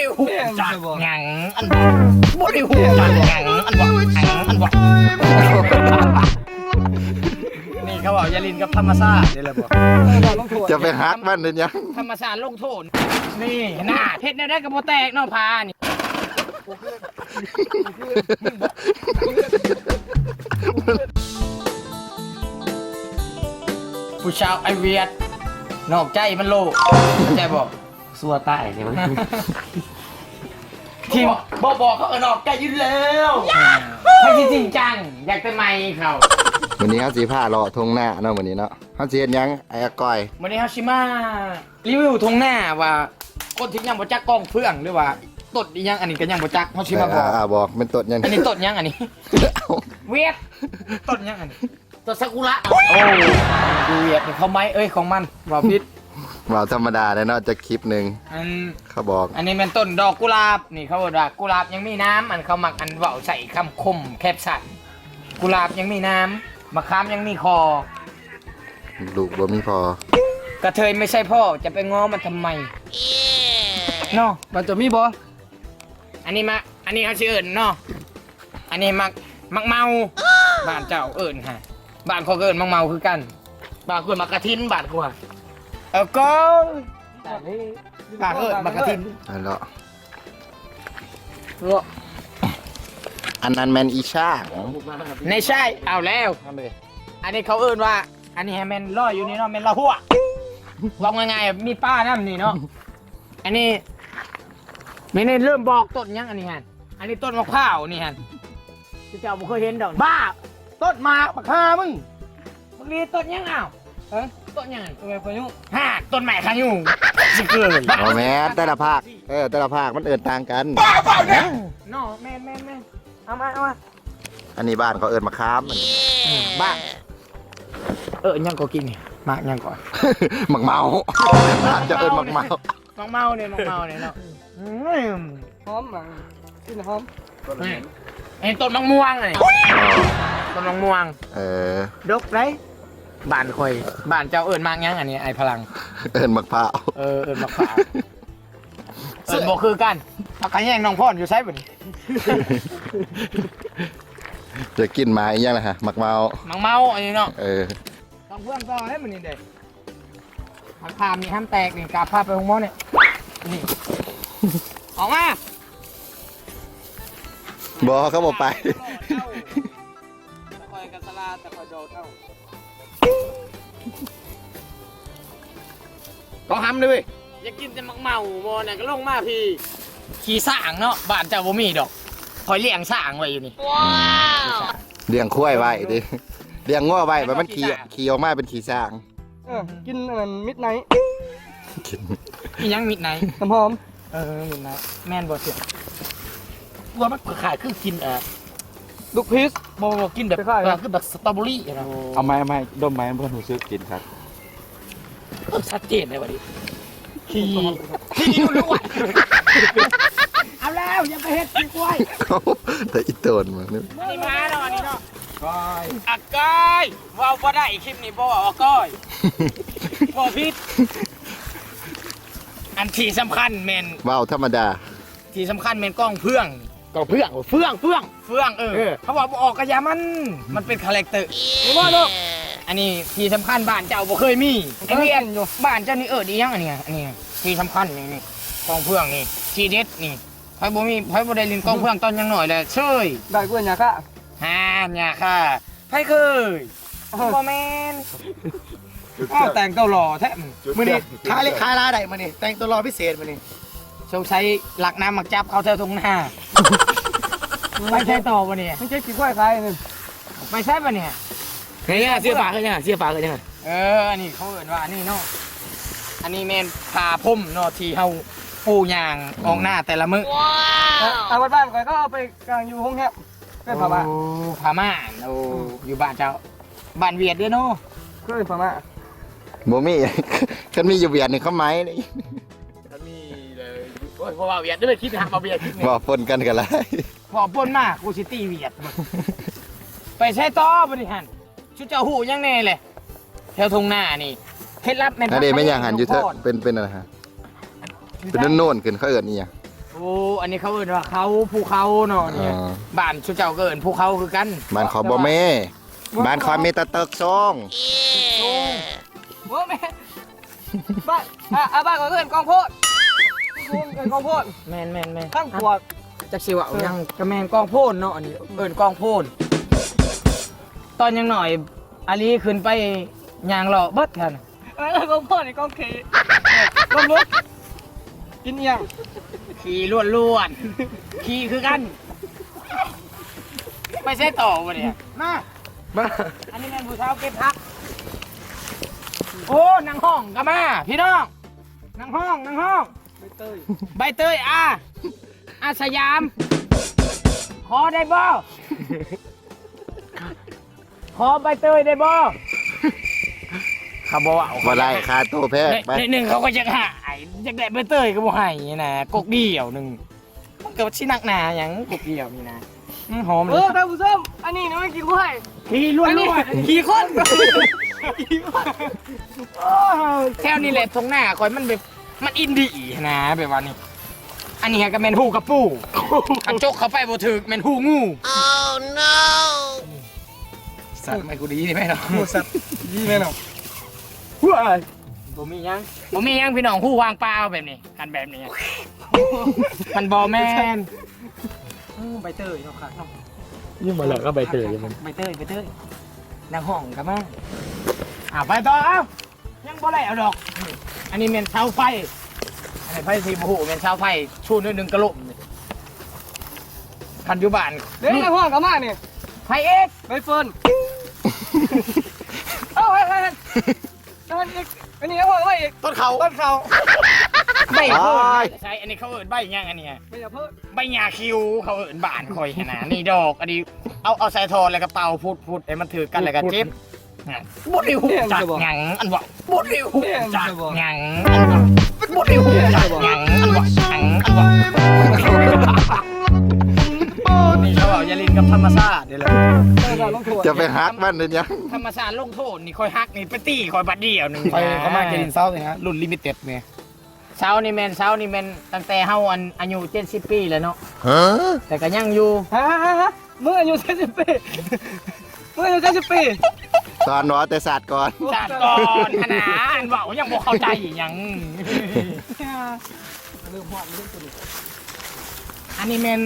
ได้หูจักหยังอันบ่ได้หูจักหยังอันบ่นี่เขาบอกอย่าลินกับธรรมชาตินี่แหละบ่ จะไปฮักมันเดี๋ยวนี้ ธรรมชาติลงโทษนี่หน้าเฮ็ดได้ก็บ่แตกเนาะพานี่ผู้ชาวไอเวียดนอกใจมันโลเข้าใจบอก สัวใต้ใช่ไหม ทีมบอกเขานอกใจอยู่แล้วให้จริงจังอยากเป็นไมเขา วันนี้เขาสีผ้ารอทงหน้าเนาะวันนี้เนาะเขาเสียยังไอ้ก้อย วันนี้เฮาชิมารีวิวทงหน้าว่าคนที่ยังบ่จักกล้องเพื่องหรือว่าตดยังอันนี้ก็ยังบ่จักเฮาชิมาบอก บอกเป็นต้นยัง อันนี้ตดยังอันนี้ เอา เวียดต้นยังอันนี้ต้นซากุระโอ้ดูเวียดนี่เขาไม้เอ้ยของมันว่าพิษ ว่าธรรมดาเลยเนาะจะคลิปหนึ่ง อัน เขาบอก อันนี้เป็นต้นดอกกุหลาบนี่เขาบอกว่ากุหลาบยังมีน้ำอันเขามักอันเว้าใส่คำคมแคบสันกุหลาบยังมีน้ำมะขามยังมีคอ ลูกบ่มีพอก ระเทยไม่ใช่พ่อจะไปง้อมันทำไมเนาะ มันจะมีบ่ อันนี้เขาชื่อเอิญเนาะอันนี้มักเมาบ้านเจ้าเอิญฮะบ้านเขาก็เอิญมักเมาคือกันบ้านคุณมักกระทินบ้านกูอะก็บ้านเอิญมักกระทิน อันละอันนั้นแมนอีช่าง ในใช่เอาแล้วอันนี้เขาเอิญว่า อันนี้ให้แมนลอยอยู่นี่เนาะแมนละหัวว่าง่ายๆมีป้านั่นนี่เนาะอันนี้ไม่ได้เริ่มบอกต้นยังอันนี้ฮะอันนี้ต้นมะพร้าวนี่ฮะที่เจ้าบ่เคยเห็นดอกบ้าต้นหมากมะข่ามึงนี่ต้นยังอ้าวต้นยังต้นไม้พายุต้นไม้พายุสิเกิด โอ้แม่แต่ละภาคแต่ละภาคมันเอินต่างกัน เนาะแม่เอามา อันนี้บ้านเขาเอินมาค้ามมัน บ้ายังก็กินนี่มากยังก่อน หมักเมาบ้านจะเอินหมักเมา มักเมาเนี่ยเนาะ หอมอ่ะกินหอม ไอ้ต้นมะม่วงไงต้นมะม่วงดกไรบ้านคอยบ้านเจ้าเอิญมากยังอันนี้ไอ้พลัง เอินหมักเผา เอิญมะพร้าวเอิญบอกคือกันพักกันแย่งน้องพ่อนอยู่ใช่ป่ะนี่ จะกินมาอีกอย่างนะฮะหมักเมา มังเมาอันนี้เนาะ ต้องเพื่อนต่อให้มันนี่เด็ก ผักพามนี่ห้ามแตกนี่กาพาไปหงมอเนี่ยนี่ออกมา บอกเขาบอกไป ตะคอยกัสลาตะคอยโดดเท่าก็ห้ำเลยอย่ากินแต่มักเมาโมเนี่ยก็ลงมาพี่ขี่สร้างเนาะบ้านเจ้าบ่มีดอกคอยเลี้ยงสร้างไว้อยู่นี่ว้าว เลี้ยงคุ้ยไว้ดิเลี้ยงง้อไว้แบบมันขี่ออกมาเป็นขี่สร้าง กินอันนั้นมิดไนท์ กิน อีหยังมิดไหน น้ำหอม มิดไหนแม่นบ่เสียว่ามันขายคือกินลูกพีช บ่กินแบบคือแบบสตรอเบอรี่นะ เอาไม้ดมไม้เพื่อนหูซื้อกินครับ ชัดเจนเลยวะดิขี่รู้ว่าเอาแล้วอย่าไปเฮ็ดขี้ควาย เขาแต่อีโตนมาเนี่ย นี่มาเนาะอันนี้เนาะก้อยก้อยว้าวบ่ได้คลิปนี้บ่ว่าก้อยบ่ผิดอันที่สำคัญแม่น ว้าวธรรมดา ที่สำคัญแม่นกล้องเฟื่องเขาบอกบ่ออกกระยามันเป็นคาแรคเตอร์ว่าเนาะอันนี้ที่สำคัญบ้านเจ้าบ่เคยมีไอ้เวียนอยู่บ้านเจ้านี่ดียังอันนี้ที่สำคัญนี่กล้องเฟื่องนี่ทีเด็ดนี่ไผบ่ได้ลินกล้องเฟื่องตอนยังหน่อยเลยเชย ได้กล้วยยาค่ะ เนี่ยค่ะไผเคยบ่แม่นแต่งตัวหล่อแท้มื้อนี้ขายลาได้มื้อนี้แต่งตัวหล่อพิเศษมื้อนี้สงสัยหลักน้ำมักจับเขาเท่าทุ่งนาไปใช้ต่อบ่เนี่ย ไม่ใช่ขี้ควายคล้ายนึง ไปใช้บ่เนี่ย เฮ้ยเสียฝาขึ้นยังเสียฝาขึ้นยัง อันนี้เขาเอิ้นว่าอันนี้เนาะอันนี้แม่นผ้าพุ่มเนาะที่เฮาปูย่างออกหน้าแต่ละมื้อ เอาบ้านๆก่อนก็เอาไปกลางอยู่ห้องแฮบเป็นผ้าม่า ผ้าม่านอยู่บ้านเจ้าบ้านเวียดเด้อเนาะ ก็เป็นผ้าม่า โมมี่ ฉันมีอยู่เวียดหนึ่งเขาไหมนี่ มีเลยโอ้ยเพราะว่าเวียดด้วยคิดหามาเวียดคิด บอกปนกันกันไร พอปนมากกูสิตีเวียดไปใช้ต่อบ่ดิหันชุดเจ้าหูยังแน่เลยแถวทุ่งนานี่เคล็ดลับแม่น นั่นเองไม่ยังหันอยู่เถอะเป็นอะไรฮะเป็นโน่นๆขึ้นเขาเอิญนี่ยัง โอ้อันนี้เขาเอิ้นว่าเขาภูเขาเนาะเนี่ยบ้านชุเจ้าก็เอิ้นภูเขาคือกัน บ้านขอบ่แม่บ้านขอมีแตะเติกซอง โอ้แม่บ้านบ้านก็เอิ้นกองโพดเอิ้นกองโพด แม่นข้างขวด จักสิว่ายังกระแมนกองโพนเนาะอันนี้เอิ้นกองโพนตอนยังหน่อยอาลีขึ้นไปย่างเลาะเบิดกัน กองโพดนี่กองขี่กองรถกินยัง ขี่ล้วนๆขี่คือกัน ไม่ใช่ต่อวะเนี่ยมาอันนี้แม่นผู้สาวเก็บผักโอ้นางห้องก็มาพี่น้องนางห้องใบเตยอาสยาม ขอได้บ่ขอใบเตยได้บ่เขาบอกว่า บ่ได้ค่าตัวแพงไป หนึ่งเขาก็จะหายอยากได้ใบเตยก็บ่ให้นะกกเดี่ยวหนึ่งมันก็ชินักหนาอย่างกกเดี่ยวนี่นะหอมเลย ท่านผู้ชมอันนี้นี่ไม่กินกล้วย ขี่ล้วนขี่คนแถวนี้แหละตรงหน้าคอยมันแบบมันอินดี้นะแบบว่านี่อันนี้ก็แมนฮูกับปูขันจกเข้าไปบ่ถึกแมนฮูงูสัตว์ไม่กูดีนี่แม่เนาะสัตว์ ยี่แม่เนาะ บ่มียังพี่น้องฮู้วางเปล่าแบบนี้กันแบบนี้มันบ่แม่นใบเตยเนาะค่ะ ยิ่งมาเหลือก็ใบเตยมัน ใบเตยนางห้องกันมาไปต่อยังบ่ได้เอาดอกอันนี้แม่นเสาไฟอันนี้ไฟสีบ่ฮู้แม่นเสาไฟชูนิดนึงกระโหลกคันอยู่บ้าน เดี๋ยวไอ้พ่อกับมาเนี่ย ไฟเอก ไปเฟิร์นเอ้าไอ้อันนี้ไอ้พ่อกับมาอีก ต้นเขาใบเพิ่นใช่อันนี้เขาเอิ้นใบหยังอันนี้ ไม่อย่าเพิ่ม ใบหญ้าคิวเขาเอิ้นบ้านคอยหั่นน่ะนี่ดอกอันนี้เอาใส่ทอแล้วก็เป่าพุดให้มันถือกันแล้วก็เจ็บบ่ได้ฮู้จักหยังอันว่าบ่ได้ฮู้จักหยังบ่ได้ฮู้จักหยังอันว่านี่เขาเอาอย่าลิ้นกับธรรมชาติเด้อเลย จะไปฮักมันเป็นยัง ธรรมชาติลงโทษนี่คอยฮักนี่ไปตีคอยบัดเดียวนึง เขามากินเศร้าเลยฮะรุ่นลิมิเต็ดเนี่ย เช้านี่แม่นตั้งแต่เฮาอายุ70ปีแล้วเนาะ ฮะ แต่ก็ยังอยู่ ฮะเมื่ออายุ70 ปีเมื่ออายุ70 ปี ตอนหนอแต่ศาสตร์ก่อน ชาติก่อนขนาดเว้ายังบ่เข้าใจหยังอันนี้แม่น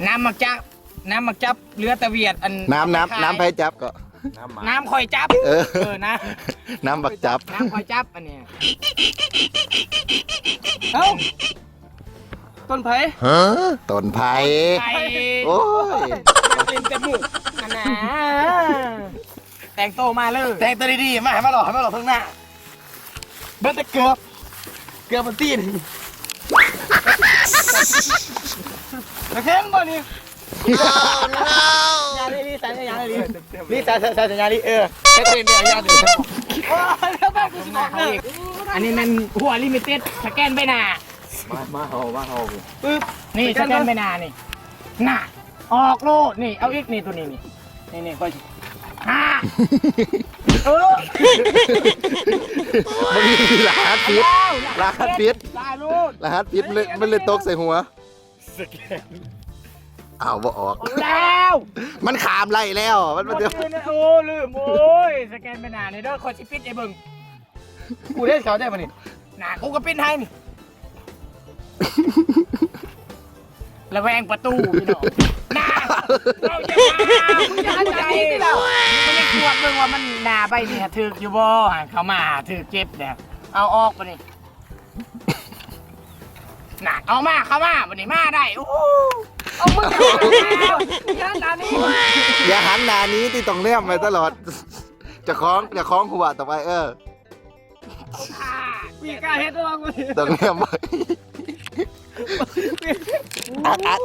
น้ำมักจับเรือตะเวียดอัน น้ำไผจับก็ น้ำคอยจับ เออ นะ น้ำบักจับ น้ำคอยจับอันเนี้ย เอ้าต้นไผ่ ฮะต้นไผ่ ไก่ โอ้ย เป็นจมูกอันน่ะแต่งโตมาเลย แต่งตัวดีๆมาให้มาหล่อเพิ่งหน้าเบิ้ลแต่เกือบมันตีนโอเคมั้งบ่นี่ ยาลีสัญญาลีลีสัญญาลีแค่เป็นเดียวยาลี แล้วแม่กูจะบอกเลย อันนี้มันหัวลิมิเต็ดสแกนใบหน้า มาเอา ปึ๊บ นี่สแกนใบหน้านี่หน้าออกโลดนี่เอาอีกนี่ตัวนี้นี่ก็มันมีรหัสปิด รหัสปิด ได้ลูก รหัสปิดมันเลยตกใส่หัวอ้าวบ่ออก แล้ว มันขามไล่แล้วมันจะ โอ้ลืมโอ้ยสแกนใบหน้านี่เด้อคอยชิปิดไอ้เบิ่ง กูได้เขาได้ป่ะนี่ หน้ากูก็ปิ้นให้นี่ระแวงประตูพี่น้องหน้าเราจะมาใจเราไม่ได้ตรวจเบิ่งว่ามันหน้าใบนี่ถึกอยู่บ่เขามาถึกเจ็บเนี่ยเอาออกไปนี่หน้าเอามาเข้ามาวันนี้มาได้โอ้ เอามือยันอันนี้ อย่าหันหน้านี้ที่ต้องเลี่ยมไปตลอด จะคล้องหัวต่อไปมีกล้าเฮ็ดด้วยกู ต้องเลี่ยมไว้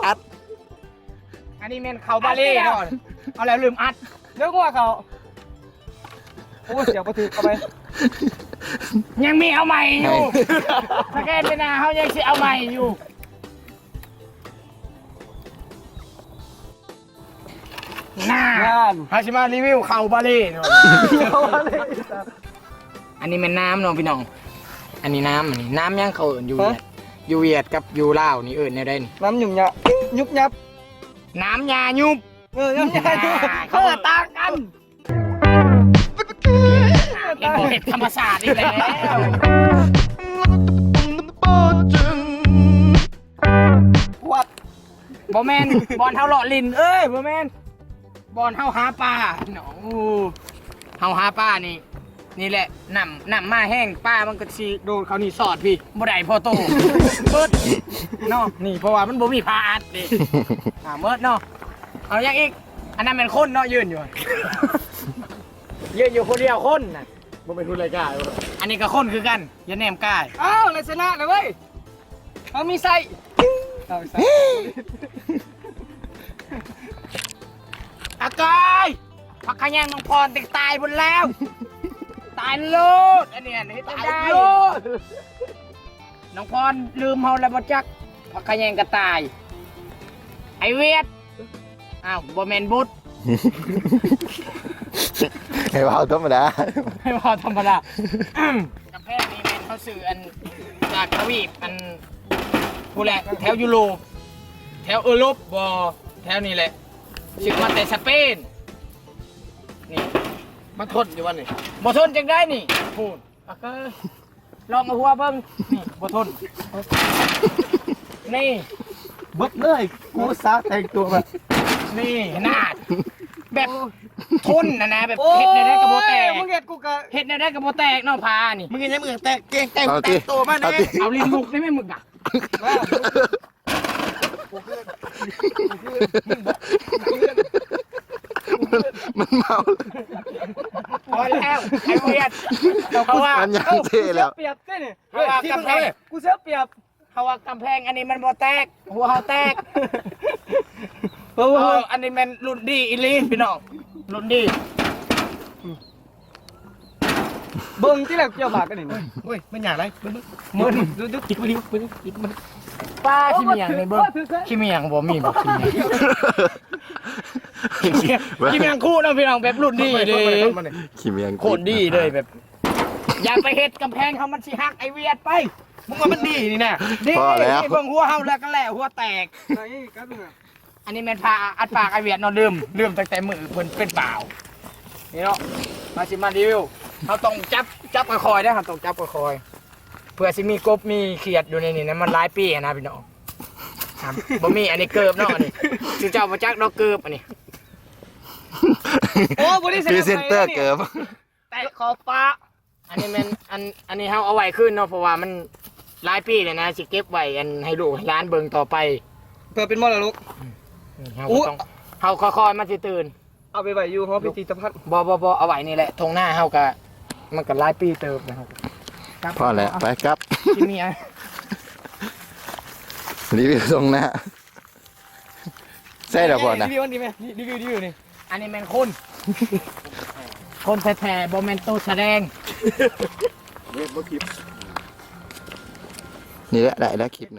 อัด อันนี้เมนเขาบาเล่เนาะเอาแล้วลืมอัด เดี๋ยวกูว่าเขาโอ้เสียงประตูเอาไป ยังมีเอาใหม่อยู่สแกนไปนะเขายังสิเอาใหม่อยู่น่าง าน ฮาชิมารีวิวเขาบาเล่เนาะอันนี้เป็นน้ำเนาะพี่น้องอันนี้น้ำยังเขาเอิ้นอยู่เนี่ย อยู่เวียดกับอยู่ลาวนี่เอิ้นแนวใดนี่ น้ำหยุ่มยะยุบยับ น้ำยายุบ น้ำยายุบเขาต่างกัน เห็นบ่เห็ดธรรมศาสตร์อีกแล้ววัดบ่แม่นบอลเฮาเลาะลินเอ้ยบ่แม่นบอลเฮาหาปลาหนองเฮาหาปลานี่แหละน้ำมาแห้งปลามันก็สิโดนเขานี่สอดพี่บ่ได้พอโตเบิดเนาะนี่เพราะว่ามันบ่มีพาอัดดิเมิดเนาะเอาอย่างอีกอันนั้นเป็นคนเนาะยืนอยู่ ยืนอยู่คนเดียวคนน่ะ มันเป็นทุนรายการ อันนี้ก็คนคือกันอย่าแนมกาย อ้าวเลยชนะเลยเว้ยเขามีไส้เอาไส้ อากายพักขยันน้องพรติดตายหมดแล้วตายโลดอันเนี้ยนี่ตายโลดน้องพรลืมเฮาแล้วบ่จักพักขยันก็ตายไอเวียดอ้าวบ่แม่นบุตร ให้เว้าธรรมดา ไม่พอธรรมดา กำแพงนี่แม่นเขาสื่ออันจากทวีปอันผู้แหละแถวยุโรปแถวเอโรปบ่แถวนี้แหละสื่อมาแต่สเปนนี่ มันทนอยู่วันนี้ บ่ทนจังได้นี่พูดอ่ะก็ลองเอาหัวเบิ่งนี่บ่ทนนี่ เบิดเลยกูซักแต่งตัวแบบ นี่นาดแบบทนนะแบบ โอ้ เฮ็ดในได้กระโบแตก มึงเห็ดกูกะ เฮ็ดในได้กระโบแตกเนาะพานี่ มึงยังมือแตกเก่งแต่ง เอา แต่ ติ งตัวมา เอา แน่ ติ เอาลิ้นบุกได้ไหมมึงอ่ะ มันเมา พอแล้วไอ้เวียดเพราะว่า มันยังเท่แล้ว เปียบเต้นี่ เพราะว่ากำแพง กูเสียเปรียบ เพราะว่ากำแพงอันนี้มันบ่แตกหัวเฮาแตก เพราะว่า อันนี้มันรุ่นดีอีหลีพี่น้องรุ่นดี เบิ่งที่แรกเกี่ยวบากกันนี่ เฮ้ยมันอย่างไรมึง มึน ดูดู จิกมาดิมึงจิกมา ป้าขี้เมียงในเบิ่งขี้เมียงบ่มีบ่ขี้เมียงขี้เมียงคู่เนาะพี่น้องแบบรุ่นดีเด้ ขี้เมียง โคตรดีเลยแบบ อย่าไปเฮ็ดกำแพงเขามันสิหักไอเวียดไป มึงว่ามันดีนี่นะ ดี พอแล้ว เบิ่งหัวเฮาแล้วก็แหละหัวแตก ไหนกันน่ะ อันนี้แม่นพาอัดปากไอเวียดเนาะลืมตั้งแต่มือเพิ่นเป็นเปล่านี่เนาะมาสิมารีวิวเขาต้องจับคอยๆนะเขาต้องจับคอยๆเพื่อสิมีกบมีเขียดอยู่ในนี่นะมันหลายปีอะนะพี่น้องครับบ่มีอันนี้เกิบเนาะอันนี้คือเจ้าบ่จักดอกเกิบอันนี้ โอ้กูได้ พรีเซนเตอร์เกิบ แต่ขอบฟ้าอันนี้แม่นอันนี้เฮาเอาไว้ขึ้นเนาะเพราะว่ามันหลายปีเลยนะสิเก็บไว้อันให้ลูกให้หลานเบิ่งต่อไป เพื่อเป็นมรดก เฮาก็ต้องเฮาค่อยๆมันสิตื่น เอาไปไว้อยู่หอพิพิธภัณฑ์ บ่เอาไว้นี่แหละทงหน้าเฮาก็มันก็หลายปีเติบนะครับ พอแล้วไปครับ ที่มีอ่ะ รีวิวตรงหน้าใช่เหรอพ่อนะ รีวิวดีไหมรีวิวนี่ อันนี้แม่นคน คนแท้ๆบ่แม่นโตแสดง นี่แหละได้แล้วคลิปหนึ่ง